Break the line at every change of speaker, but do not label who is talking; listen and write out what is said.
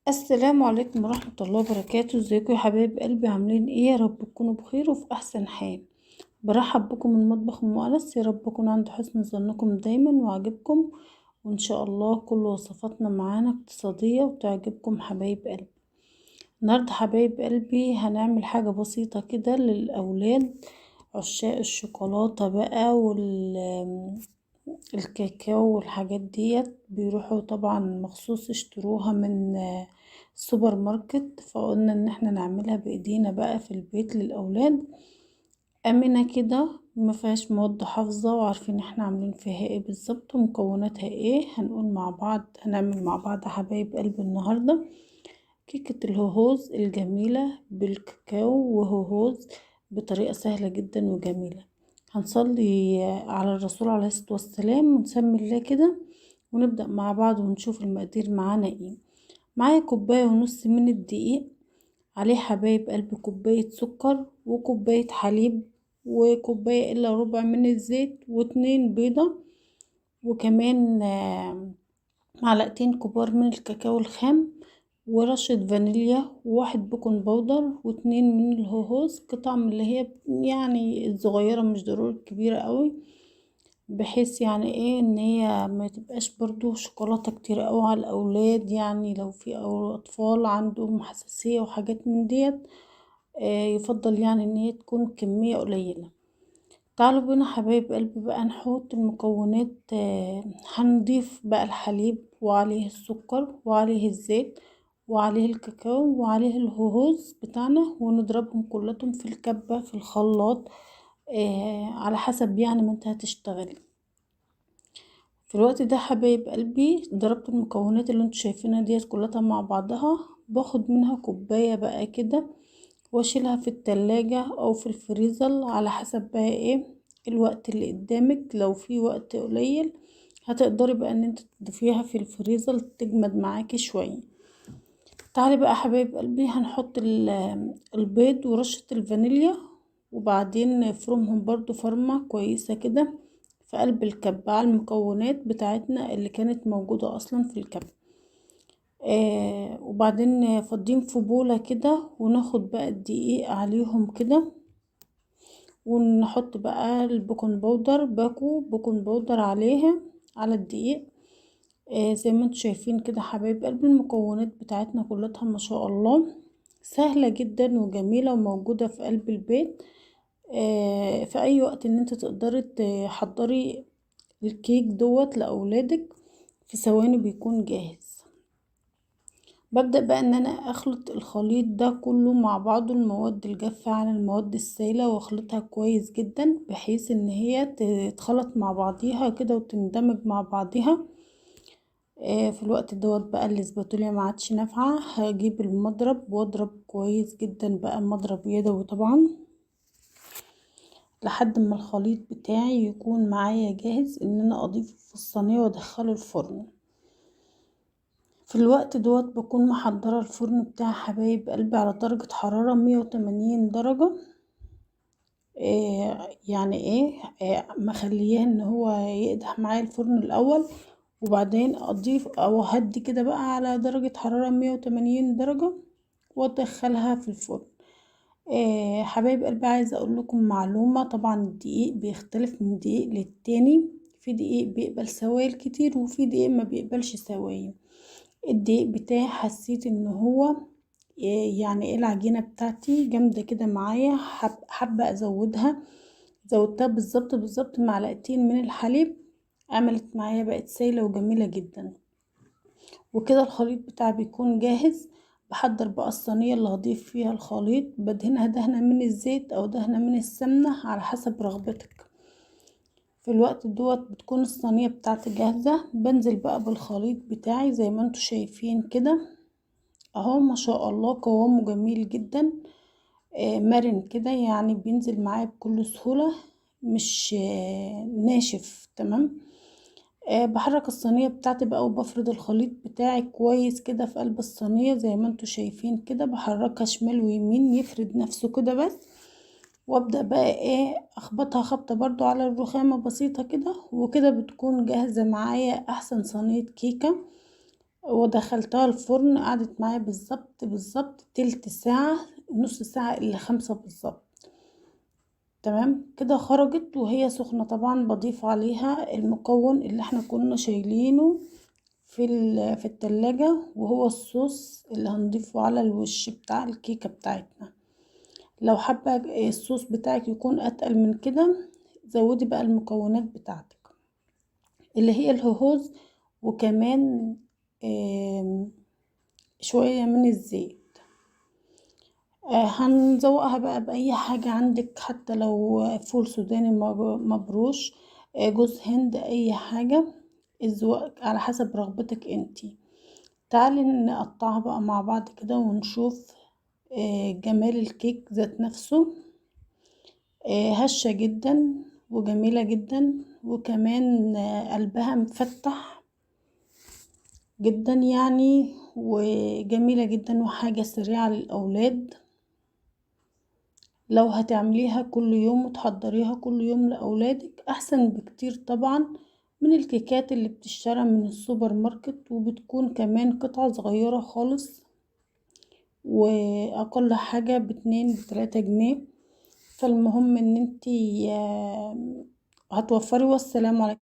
السلام عليكم ورحمة الله وبركاته. ازيكم يا حبايب قلبي؟ عاملين ايه؟ يا رب تكونوا بخير وفي احسن حال. برحب بكم من مطبخ ام انس. يا رب اكون عند حسن ظنكم دايما وعجبكم، وان شاء الله كل وصفاتنا معانا اقتصادية وتعجبكم حبايب قلبي. النهاردة حبايب قلبي هنعمل حاجة بسيطة كده للاولاد عشاق الشوكولاتة بقى الكاكاو والحاجات ديت، بيروحوا طبعا مخصوص يشتروها من السوبر ماركت، فقلنا ان احنا نعملها بايدينا بقى في البيت للاولاد. امنة كده، ما فيهاش مواد حافظة، وعارفين احنا عاملين فيها ايه بالظبط ومكوناتها ايه. هنقول مع بعض، هنعمل مع بعض يا حبايب قلبي النهاردة كيكة الهوهوز الجميلة بالكاكاو وهوهوز بطريقة سهلة جدا وجميلة. هنصلي على الرسول عليه الصلاة والسلام ونسمي الله كده ونبدأ مع بعض ونشوف المقادير معانا ايه. معايا كوباية ونص من الدقيق، عليه حبايب قلب كوباية سكر وكوباية حليب وكوباية الا ربع من الزيت واتنين بيضة، وكمان معلقتين كبار من الكاكاو الخام ورشة فانيليا وواحد بيكنج باودر واتنين من الهوهوز، قطع من اللي هي يعني الصغيرة، مش ضروري كبيرة قوي، بحيث يعني ايه ان هي ما تبقاش برضو شوكولاتة كتير قوي على الاولاد، يعني لو في او اطفال عندهم حساسية وحاجات من ديت يفضل يعني ان هي تكون كمية قليلة. تعالوا بينا حبايب قلبي بقى نحط المكونات. هنضيف بقى الحليب وعليه السكر وعليه الزيت وعليه الكاكاو وعليه الهوهوز بتاعنا، ونضربهم كلهم في الكبة في الخلاط على حسب يعني ما انت هتشتغلي. في الوقت ده حبايب قلبي ضربت المكونات اللي انتوا شايفينها ديت كلها مع بعضها، باخد منها كوباية بقى كده واشيلها في التلاجة او في الفريزر على حسب بقى ايه الوقت اللي قدامك. لو في وقت قليل هتقدري بقى ان انت تضيفيها في الفريزر تجمد معاكي شوية. تعالي بقى حبايب قلبي هنحط البيض ورشة الفانيليا، وبعدين نفرمهم برضو فرمة كويسة كده في قلب الكب على المكونات بتاعتنا اللي كانت موجودة اصلا في الكب. وبعدين فاضين في بولة كده وناخد بقى الدقيق عليهم كده، ونحط بقى البيكنج باودر، بيكنج باودر عليها على الدقيق. زي ما انتم شايفين كده حبايب قلبي المكونات بتاعتنا كلها ما شاء الله سهلة جدا وجميلة وموجودة في قلب البيت. في اي وقت ان انت تقدري تحضري الكيك دوت لاولادك في ثواني بيكون جاهز. ببدأ بقى ان انا اخلط الخليط ده كله مع بعضه، المواد الجافة على المواد السائلة، واخلطها كويس جدا بحيث ان هي تتخلط مع بعضيها كده وتندمج مع بعضيها. في الوقت دوت بقى الاسباتوليا ما عادش نافعة، هجيب المضرب واضرب كويس جدا بقى، مضرب يدوي طبعا، لحد ما الخليط بتاعي يكون معايا جاهز ان انا اضيفه في الصينية وادخله الفرن. في الوقت دوت بكون محضرة الفرن بتاع حبايب قلبي على درجة حرارة 180 درجة. يعني ايه مخليه ان هو يقدح معايا الفرن الاول، وبعدين اضيف او هدي كده بقى على درجة حرارة 180 درجة وادخلها في الفرن. حبايب قلبي عايزة اقول لكم معلومة، طبعا الدقيق بيختلف من دقيق للتاني، في دقيق بيقبل سوائل كتير وفي دقيق ما بيقبلش سوائل. الدقيق بتاعي حسيت ان هو يعني ايه العجينة بتاعتي جامدة كده معايا، حابة ازودها، زودتها بالظبط معلقتين من الحليب، عملت معايا بقت سايلة وجميلة جدا. وكده الخليط بتاعي بيكون جاهز. بحضر بقى الصينية اللي هضيف فيها الخليط، بدهنها دهنة من الزيت او دهنة من السمنة على حسب رغبتك. في الوقت دوت بتكون الصينية بتاعتي جاهزة، بنزل بقى بالخليط بتاعي زي ما انتوا شايفين كده اهو، ما شاء الله قوامه جميل جدا، مرن كده، يعني بينزل معايا بكل سهولة، مش ناشف. تمام. بحرك الصينية بتاعتي بقى وبفرد الخليط بتاعي كويس كده في قلب الصينية زي ما انتوا شايفين كده، بحركها شمال ويمين يفرد نفسه كده بس، وابدأ بقى ايه اخبطها خبطة برضو على الرخامة بسيطة كده، وكده بتكون جاهزة معايا احسن صينية كيكة ودخلتها الفرن، قعدت معايا بالظبط تلت ساعة، نص ساعة الا 5 بالظبط. تمام كده خرجت وهي سخنة. طبعا بضيف عليها المكون اللي احنا كنا شايلينه في التلاجة، وهو الصوص اللي هنضيفه على الوش بتاع الكيكة بتاعتنا. لو حابة الصوص بتاعك يكون اتقل من كده، زودي بقى المكونات بتاعتك اللي هي الهوز، وكمان شوية من الزيت. هنزوقها بقى بأي حاجة عندك، حتى لو فول سوداني مبروش، جوز هند، أي حاجة، الذوق على حسب رغبتك انتي. تعالي نقطعها بقى مع بعض كده ونشوف جمال الكيك ذات نفسه. هشة جدا وجميلة جدا، وكمان قلبها مفتح جدا يعني، وجميلة جدا، وحاجة سريعة للأولاد. لو هتعمليها كل يوم وتحضريها كل يوم لأولادك أحسن بكتير طبعا من الكيكات اللي بتشترى من السوبر ماركت، وبتكون كمان قطعة صغيرة خالص، وأقل حاجة ب2 ب3 جنيه. فالمهم ان انتي هتوفري. والسلام عليكم.